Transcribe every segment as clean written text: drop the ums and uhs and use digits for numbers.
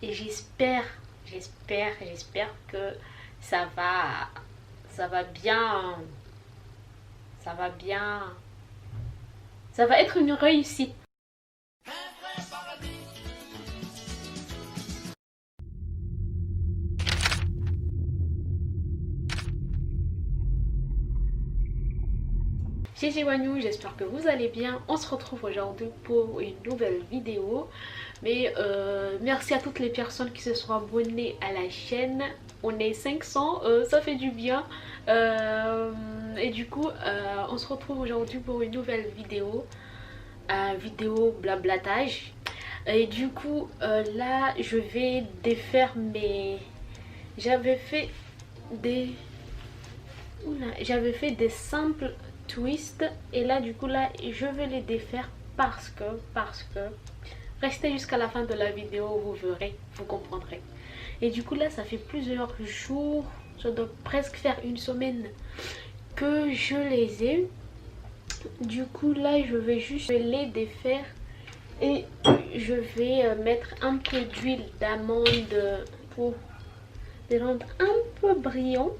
Et j'espère que ça va, ça va bien, ça va bien, ça va être une réussite. Gigi Wagnou, j'espère que vous allez bien. On se retrouve aujourd'hui pour une nouvelle vidéo. Mais merci à toutes les personnes qui se sont abonnées à la chaîne. On est 500, ça fait du bien. Et du coup, on se retrouve aujourd'hui pour une nouvelle vidéo. Vidéo blablatage. Et du coup, là, je vais défaire mes... J'avais fait des... Oula, j'avais fait des simples twists. Et là, du coup, là, je vais les défaire parce que restez jusqu'à la fin de la vidéo, vous verrez, vous comprendrez. Et du coup là, ça fait plusieurs jours, ça doit presque faire une semaine que je les ai. Du coup là, je vais juste les défaire et je vais mettre un peu d'huile d'amande pour les rendre un peu brillants.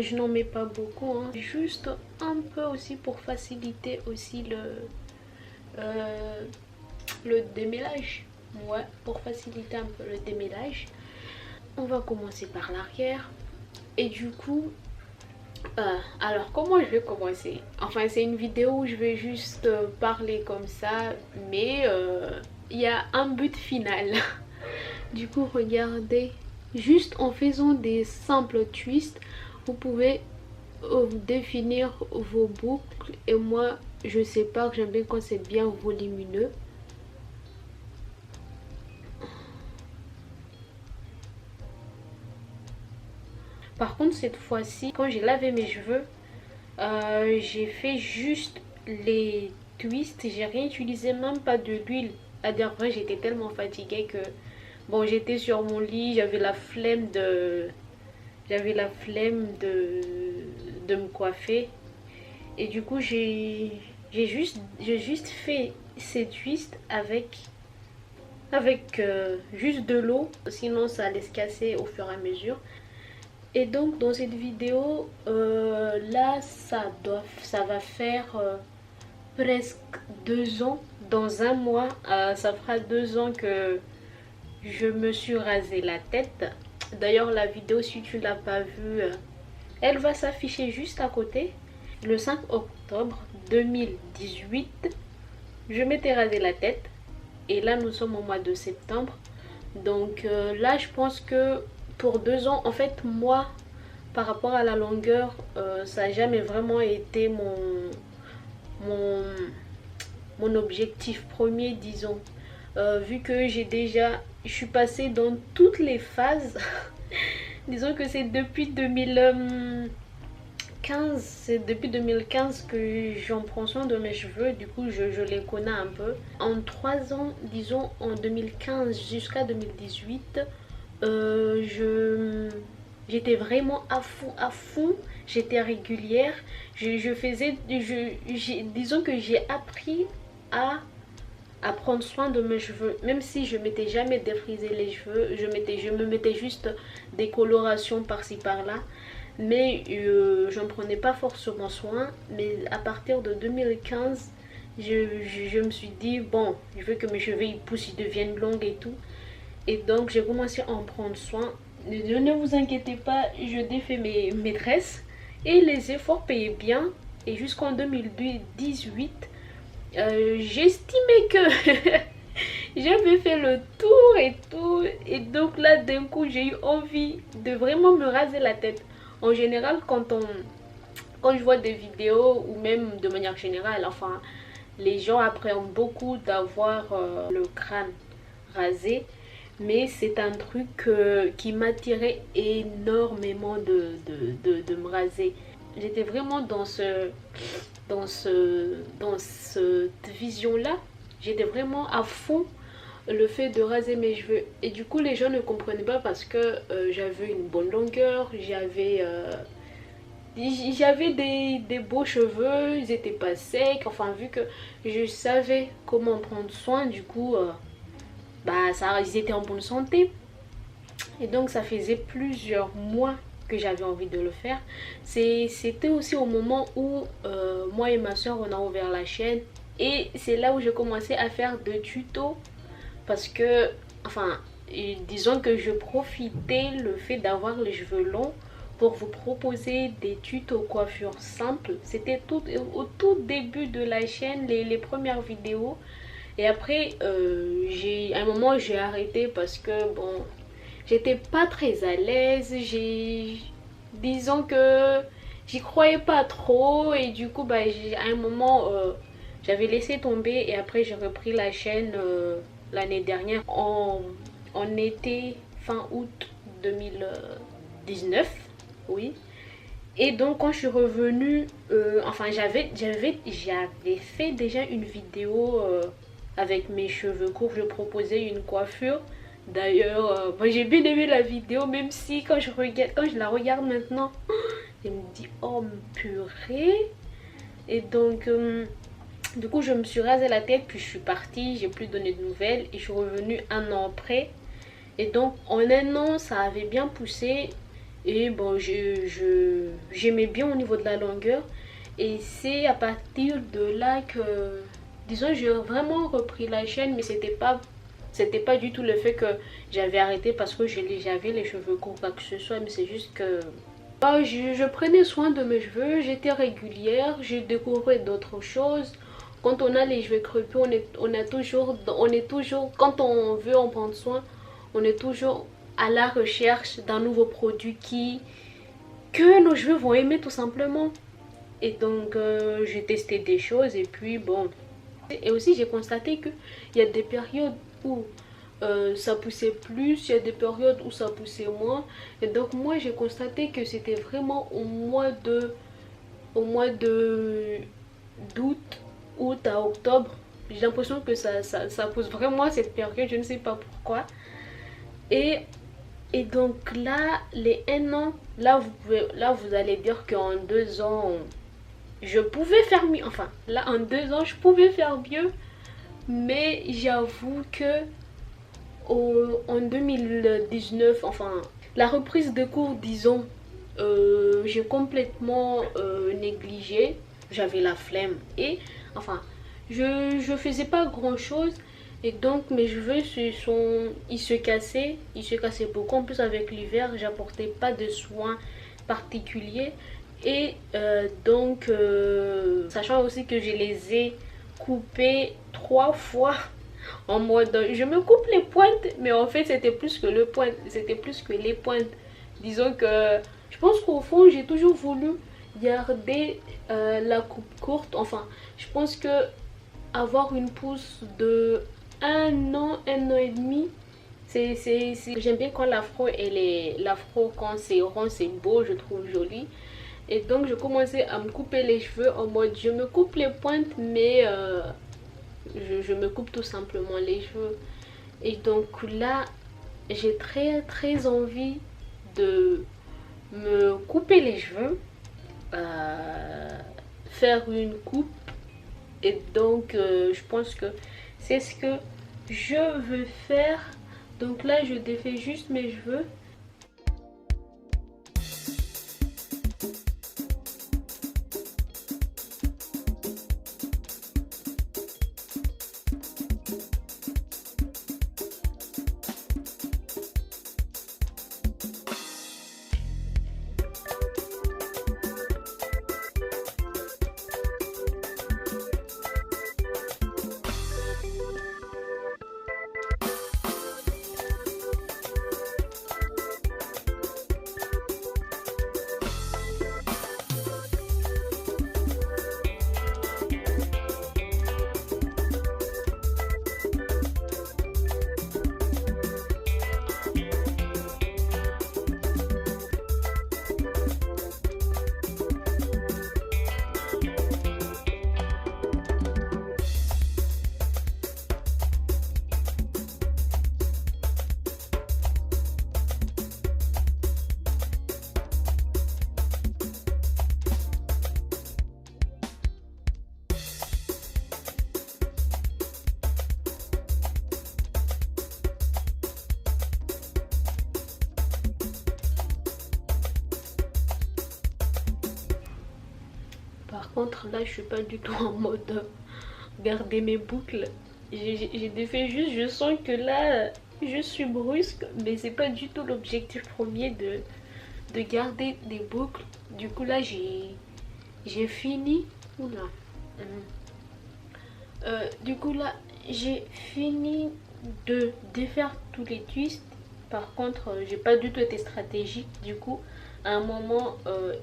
Je n'en mets pas beaucoup, hein. Juste un peu aussi pour faciliter aussi le démêlage. Ouais, pour faciliter un peu le démêlage. On va commencer par l'arrière. Et du coup, alors comment je vais commencer? Enfin, c'est une vidéo où je vais juste parler comme ça, mais il y a un but final. Du coup, regardez, juste en faisant des simples twists, vous pouvez définir vos boucles. Et moi, je sais pas, que j'aime bien quand c'est bien volumineux. Par contre, cette fois-ci, quand j'ai lavé mes cheveux, j'ai fait juste les twists. J'ai rien utilisé, même pas de l'huile. À dire vrai, j'étais tellement fatiguée que bon, j'étais sur mon lit, j'avais la flemme de me coiffer. Et du coup, j'ai juste fait ces twists avec juste de l'eau. Sinon, ça allait se casser au fur et à mesure. Et donc dans cette vidéo, là ça va faire presque 2 ans. Dans un mois, ça fera 2 ans que je me suis rasé la tête. D'ailleurs la vidéo, si tu l'as pas vue, elle va s'afficher juste à côté. Le 5 octobre 2018, je m'étais rasé la tête. Et là nous sommes au mois de septembre. Donc là je pense que pour 2 ans, en fait moi, par rapport à la longueur, ça n'a jamais vraiment été mon, mon objectif premier, disons. Vu que je suis passée dans toutes les phases. Disons que c'est depuis 2015, c'est depuis 2015 que j'en prends soin de mes cheveux. Du coup, je les connais un peu. En 3 ans, disons en 2015 jusqu'à 2018, j'étais vraiment à fond, j'étais régulière, je faisais, disons que j'ai appris à prendre soin de mes cheveux, même si je m'étais jamais défrisé les cheveux, je me mettais juste des colorations par-ci par-là, mais j'en prenais pas forcément soin. Mais à partir de 2015, je me suis dit, bon, je veux que mes cheveux ils poussent, ils deviennent longs et tout. Et donc j'ai commencé à en prendre soin. Ne vous inquiétez pas, je défais mes tresses et les efforts payaient bien. Et jusqu'en 2018, j'estimais que j'avais fait le tour et tout. Et donc là, d'un coup, j'ai eu envie de vraiment me raser la tête. En général, quand je vois des vidéos, ou même de manière générale, enfin, les gens appréhendent beaucoup d'avoir le crâne rasé. Mais c'est un truc qui m'attirait énormément de me raser. J'étais vraiment dans cette vision-là. J'étais vraiment à fond le fait de raser mes cheveux. Et du coup les gens ne comprenaient pas parce que j'avais une bonne longueur, j'avais des beaux cheveux, ils étaient pas secs, enfin vu que je savais comment prendre soin, du coup bah ça, ils étaient en bonne santé. Et donc ça faisait plusieurs mois que j'avais envie de le faire. C'était aussi au moment où moi et ma soeur on a ouvert la chaîne. Et c'est là où j'ai commencé à faire de tutos. Parce que, enfin, disons que je profitais le fait d'avoir les cheveux longs pour vous proposer des tutos coiffure simples. C'était tout, au tout début de la chaîne, les premières vidéos. Et après, à un moment, j'ai arrêté parce que, bon, j'étais pas très à l'aise. Disons que j'y croyais pas trop. Et du coup, bah, à un moment, j'avais laissé tomber. Et après, j'ai repris la chaîne l'année dernière, en été, fin août 2019. Oui. Et donc quand je suis revenue, enfin j'avais fait déjà une vidéo avec mes cheveux courts, je proposais une coiffure. D'ailleurs, moi j'ai bien aimé la vidéo, même si quand je la regarde maintenant, je me dis oh purée. Et donc du coup je me suis rasé la tête, puis je suis partie, j'ai plus donné de nouvelles et je suis revenue un an après. Et donc en un an ça avait bien poussé. Et bon, j'aimais bien au niveau de la longueur. Et c'est à partir de là que, disons, j'ai vraiment repris la chaîne. Mais c'était pas du tout le fait que j'avais arrêté parce que j'avais les cheveux courts, quoi que ce soit. Mais c'est juste que je prenais soin de mes cheveux, j'étais régulière, j'ai découvert d'autres choses. Quand on a les cheveux crépus, on est toujours, quand on veut en prendre soin, on est toujours à la recherche d'un nouveau produit que nos cheveux vont aimer tout simplement. Et donc j'ai testé des choses et puis bon. Et aussi j'ai constaté qu'il y a des périodes où ça poussait plus, il y a des périodes où ça poussait moins. Et donc moi j'ai constaté que c'était vraiment au mois de d'août, août à octobre. J'ai l'impression que ça pousse vraiment à cette période, je ne sais pas pourquoi. Et Et donc là, les 1 an, là vous allez dire qu'en 2 ans, je pouvais faire mieux. Enfin, là en 2 ans, je pouvais faire mieux. Mais j'avoue que en 2019, enfin, la reprise de cours, disons, j'ai complètement négligé. J'avais la flemme. Et, enfin, je faisais pas grand chose. Et donc mes cheveux ils se cassaient beaucoup. En plus avec l'hiver, j'apportais pas de soins particuliers. Et donc, sachant aussi que je les ai coupés 3 fois en mode, je me coupe les pointes, mais en fait c'était plus que les pointes. Disons que je pense qu'au fond j'ai toujours voulu garder la coupe courte. Enfin, je pense que avoir une pousse de 1 an et demi, j'aime bien quand l'afro quand c'est rond, c'est beau, je trouve joli. Et donc je commençais à me couper les cheveux en mode je me coupe les pointes, mais je me coupe tout simplement les cheveux. Et donc là j'ai très très envie de me couper les cheveux, faire une coupe. Et donc je pense que c'est ce que je veux faire. Donc là je défais juste mes cheveux. Par contre là je suis pas du tout en mode garder mes boucles. J'ai défait juste, je sens que là je suis brusque, mais c'est pas du tout l'objectif premier de garder des boucles. Du coup là j'ai fini. Oula. Du coup là j'ai fini de défaire tous les twists. Par contre j'ai pas du tout été stratégique. Du coup à un moment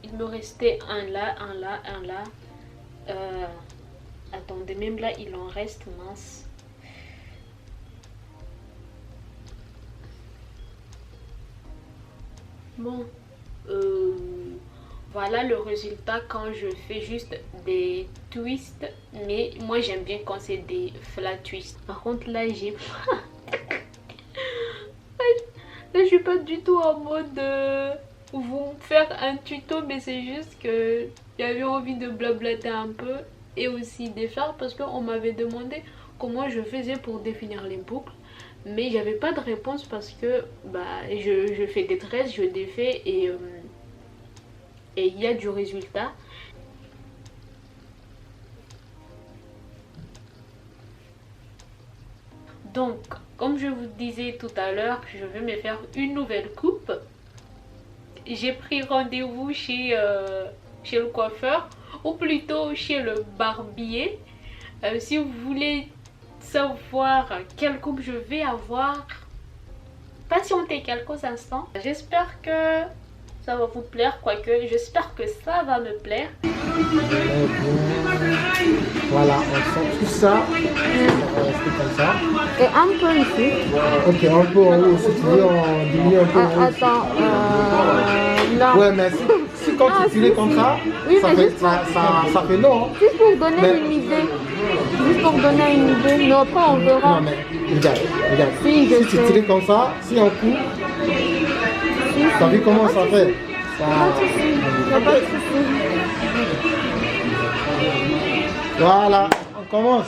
il me restait un là, un là, un là. Attendez, même là il en reste, mince. Bon, voilà le résultat quand je fais juste des twists. Mais moi j'aime bien quand c'est des flat twists. Par contre là j'ai là je suis pas du tout en mode vous faire un tuto, mais c'est juste que j'avais envie de blablater un peu et aussi défaire parce qu'on m'avait demandé comment je faisais pour définir les boucles. Mais j'avais pas de réponse parce que bah, je fais des tresses, je défais et il y a du résultat. Donc, comme je vous disais tout à l'heure, je vais me faire une nouvelle coupe. J'ai pris rendez-vous chez le coiffeur, ou plutôt chez le barbier. Si vous voulez savoir quelle coupe je vais avoir, patientez quelques instants. J'espère que ça va vous plaire, quoique j'espère que ça va me plaire. Voilà, on sent tout ça. On va rester comme ça. Et un peu ici. Ok, un peu en haut, si tu veux, en diminuer un peu en haut. Attends, non. Ouais, mais si quand tu files comme ça, oui, ça, fait, ça fait long. Hein. Juste pour donner une idée. Juste pour donner une idée. Mais après, on verra. Non, mais regarde. Si, si tu tires comme ça, si on coupe, t'as vu comment ça fait ça... Pas de soucis. Il n'y a pas de soucis. Voilà, on commence.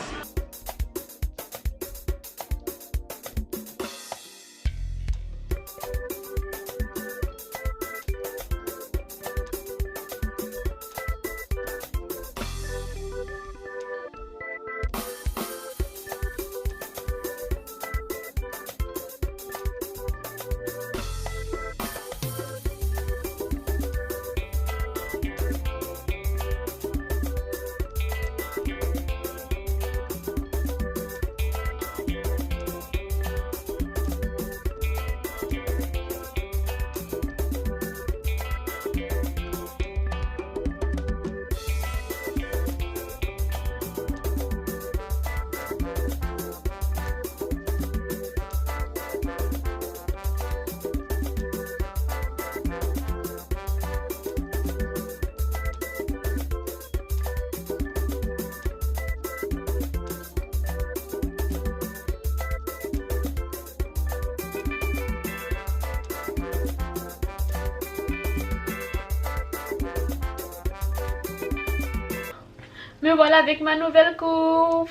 Me voilà avec ma nouvelle coupe.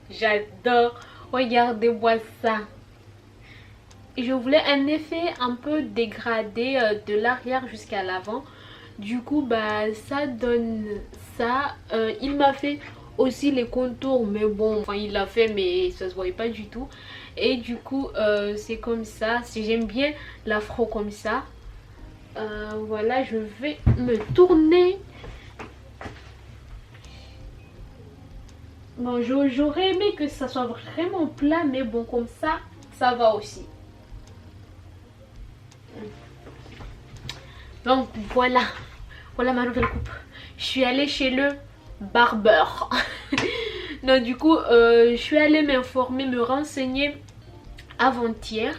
J'adore. Regardez-moi ça. Je voulais un effet un peu dégradé de l'arrière jusqu'à l'avant. Du coup, bah ça donne ça. Il m'a fait aussi les contours, mais bon, enfin il l'a fait, mais ça se voyait pas du tout. Et du coup, c'est comme ça. Si j'aime bien l'afro comme ça. Voilà, je vais me tourner. Bon, j'aurais aimé que ça soit vraiment plat, mais bon, comme ça va aussi. Donc voilà ma nouvelle coupe. Je suis allée chez le barbeur. Non, du coup, je suis allée m'informer, me renseigner avant-hier.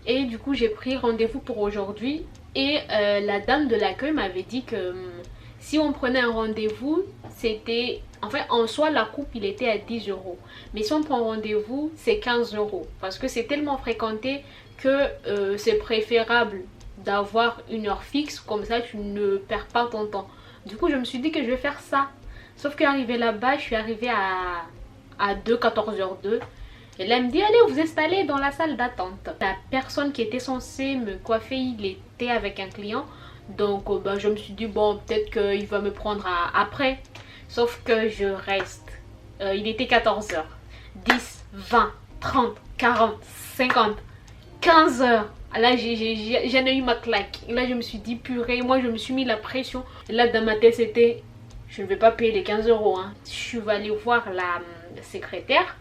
Et du coup, j'ai pris rendez-vous pour aujourd'hui. Et la dame de l'accueil m'avait dit que si on prenait un rendez-vous, c'était... Enfin, en soi, la coupe, il était à 10 €. Mais si on prend rendez-vous, c'est 15 €. Parce que c'est tellement fréquenté que c'est préférable d'avoir une heure fixe. Comme ça, tu ne perds pas ton temps. Du coup, je me suis dit que je vais faire ça. Sauf qu'arrivée là-bas, je suis arrivée à 14h02. Et là, elle me dit, allez, vous installez dans la salle d'attente. La personne qui était censée me coiffer, il était avec un client. Donc bah, je me suis dit bon, peut-être qu'il va me prendre après. Sauf que je reste. Il était 14h. 10, 20, 30, 40, 50, 15h. Là, j'en ai eu ma claque. Là, je me suis dit purée. Moi, je me suis mis la pression. Là, dans ma tête, c'était je ne vais pas payer les 15 euros. Hein. Je suis allée voir la secrétaire.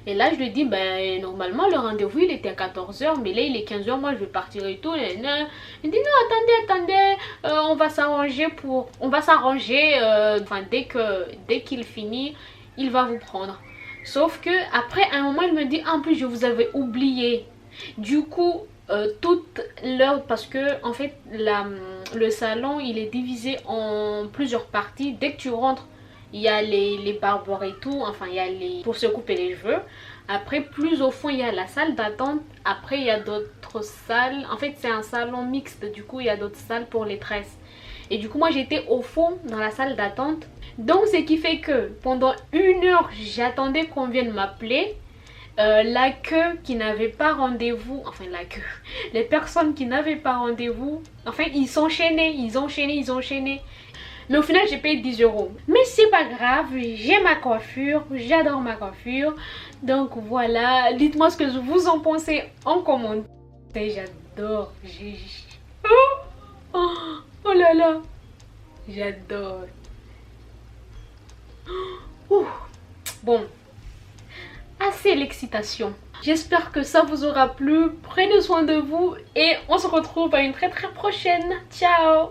Et là, je lui dis, ben, normalement, le rendez-vous, il était à 14h, mais là, il est 15h, moi, je vais partir et tout. Il dit, non, attendez, on va s'arranger enfin, dès qu'il finit, il va vous prendre. Sauf que après, à un moment, il me dit, en plus, je vous avais oublié. Du coup, toute l'heure, parce que, en fait, le salon, il est divisé en plusieurs parties. Dès que tu rentres, il y a les barbeurs et tout, enfin il y a pour se couper les cheveux. Après plus au fond il y a la salle d'attente. Après il y a d'autres salles, en fait c'est un salon mixte, du coup il y a d'autres salles pour les tresses. Et du coup moi j'étais au fond dans la salle d'attente. Donc ce qui fait que pendant 1 heure j'attendais qu'on vienne m'appeler. La queue qui n'avait pas rendez-vous, enfin la queue, les personnes qui n'avaient pas rendez-vous, enfin ils s'enchaînaient. Mais au final, j'ai payé 10 euros. Mais c'est pas grave, j'ai ma coiffure, j'adore ma coiffure. Donc voilà, dites-moi ce que vous en pensez en commentaire. J'adore. Oh là là, j'adore. Bon, assez l'excitation. J'espère que ça vous aura plu. Prenez soin de vous et on se retrouve à une très prochaine. Ciao.